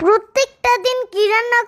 প্রত্যেকটা দিন কি রান্না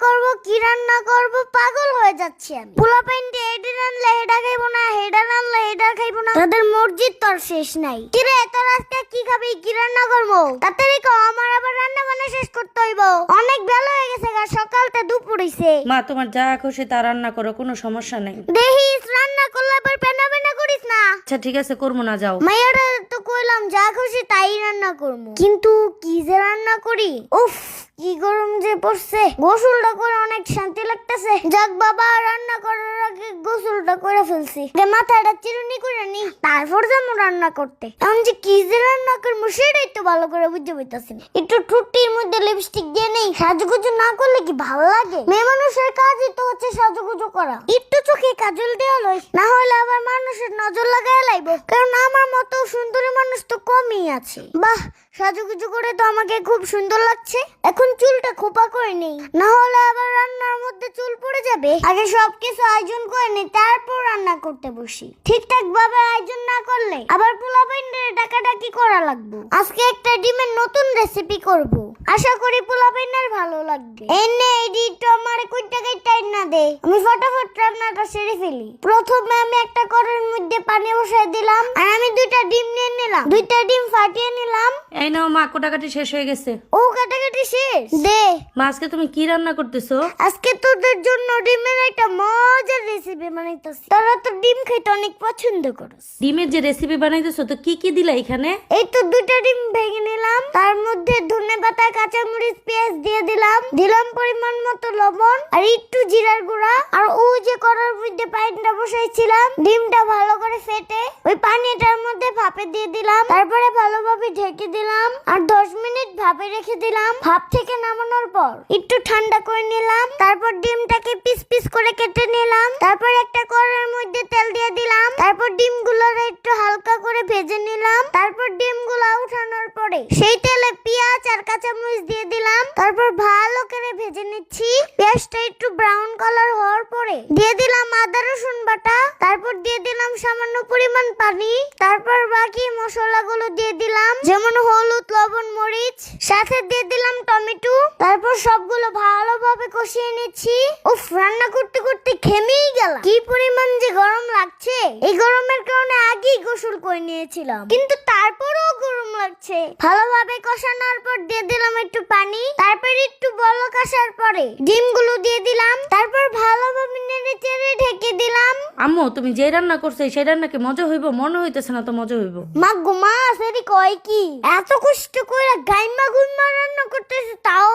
করব পাগল হয়ে যাচ্ছি আমি। পোলাপাইন দিয়ে এটা রান্নলে এটা খাইবো না, এটা রান্নলে এটা খাইবো না, তাদের মসজিদ তোর শেষ নাই। কিরে তোর আজকে কি খাবি, কি রান্না করবো? তাড়াতাড়ি কও, আমার আবার রান্না বান্না শেষ করতে হইব। অনেক বেলা হয়ে গেছে, সকালতে দুপুর হইছে। মা তোমার যা খুশি তা রান্না করো, কোনো সমস্যা নেই। দেখিস রান্না করলে আবার পেনা পেনা করিস না। আচ্ছা ঠিক আছে, করবো না, যাও। মাইয়ারা তো কইলাম যা খুশি তাই রান্না করবো, কিন্তু কি যে রান্না করি। উফ কি গরম যে পড়ছে, গোসলটা করে অনেক শান্তি লাগতেছে। যাক বাবা, রান্না করার আগে গোসলটা করে ফেলছি, মাথাটা চিরুনি করে নি, তারপর যাবো রান্না করতে। এখন যে কি যে রান্না করবো সেটাই তো ভালো করে বুঝতে পারতেছি না। একটু ঠুটির মধ্যে লিপস্টিক দিয়ে নেই, সাজুগুজু না করলে কি ভালো লাগে? মেয়ে মানুষের কাজই তো হচ্ছে সাজুগুজু করা। একটু চোখে কাজল দেওয়া লই, না হলে আবার মানুষের নজর লাগায় লাইবো, কারণ আমার মতো সুন্দরী মানুষ তো কমই আছে। বাহ, সাজুগুজু করে তো আমাকে খুব সুন্দর লাগছে। এখন চুলটা খোপা করে নেই, না হলে আবার রান্নার মধ্যে চুল পড়ে যাবে। আগে সবকিছু আয়োজন করে নেই, তারপর রান্না করতে বসি। ঠিকঠাক ভাবে আয়োজন না করলে আবার পোলাপাইনের ডাকাডাকি করা লাগবে। আজকে একটা ডিমের নতুন রেসিপি করব, আশা করি পোলাপাইনের ভালো লাগবে। এনে এডিট আমারে কই টাকাই টাইম না দে, আমি ফটাফট রান্নাটা সেরে ফেলি। প্রথমে আমি একটা কড়াইয়ের মধ্যে পানি বসাই দিলাম, আর আমি দুইটা ডিম নিয়ে নিলাম, দুইটা ডিম ফাটিয়ে নিলাম। এই নাও মা, কাটাকাটি শেষ হয়ে গেছে। ও কাটাকাটি শেষ, দে। মা আজকে তুমি কি রান্না করতেছো? আজকে তোদের জন্য ডিমের একটা মজার রেসিপি বানাইতেছি। তোরা তো ডিম খেতে অনেক পছন্দ করিস। ডিমের যে রেসিপি বানাইতেছো, তো কি কি দিলা এখানে? এই তো দুইটা ডিম ভেঙে নিলাম, তার মধ্যে ধনেপাতা, কাঁচামরিচ, পেঁয়াজ দিয়ে দিলাম, দিলাম পরিমাণ মতো লবণ আর একটু জিরার গুঁড়া। আর ওই যে কড়ার মধ্যে পানিটা বসাইছিলাম, ডিমটা ভালো করে ফেটে ওই পানিটার মধ্যে ভাপে দিয়ে দিলাম, তারপরে ভালোভাবে ঢেকে দিলাম আর 10 মিনিট ভাপে রেখে দিলাম। ভাপ থেকে নামানোর পর একটু ঠান্ডা করে নিলাম, তারপর ডিমটাকে পিস পিস করে কেটে নিলাম, তারপর একটা কড়াইয়ের মধ্যে তেল দিয়ে দিলাম, তারপর ডিমগুলো একটু হালকা করে ভেজে নিলাম, তারপর ডিমগুলো উঠানোর পরে সেই তেলে পেঁয়াজ আর কাঁচামরিচ দিয়ে দিলাম, তারপর ভালো করে ভেজে নিচ্ছি। পেঁয়াজটা একটু ব্রাউন কালার হওয়ার পরে দিয়ে দিলাম আদা রসুন বাটা, তারপর দিয়ে দিলাম সামান্য পরিমাণ পানি, তারপর বাকি মশলাগুলো দিয়ে দিলাম, যেমন হলুদ, লবণ, মরিচ, সাথে দিয়ে দিলাম টমেটো। তারপর সবগুলো ভালোভাবে কষিয়ে নিচ্ছি। উফ, রান্না করতে করতে ঘেমেই গেলাম। কি পরিমাণ যে গরম লাগছে, এই গরমের কারণে আগেই গোসল করে নিয়েছিলাম, কিন্তু তারপরেও গরম লাগছে। ভালোভাবে কষানোর পর দিয়ে দিলাম একটু পানি, তারপর একটু বলক আসার পরে ডিমগুলো দিয়ে দিলাম, তারপর ভালোভাবে নেড়ে চেড়ে ঢেকে দিলাম। আম্মু তুমি যে রান্না করছো সেই রান্না কি মজা হইব? মনে হইতেছে না তো মজা হইব। মা গো মা, সেটি কয় কি, এত কষ্ট করে গাইমা গুইমা রান্না করতেছে, তাও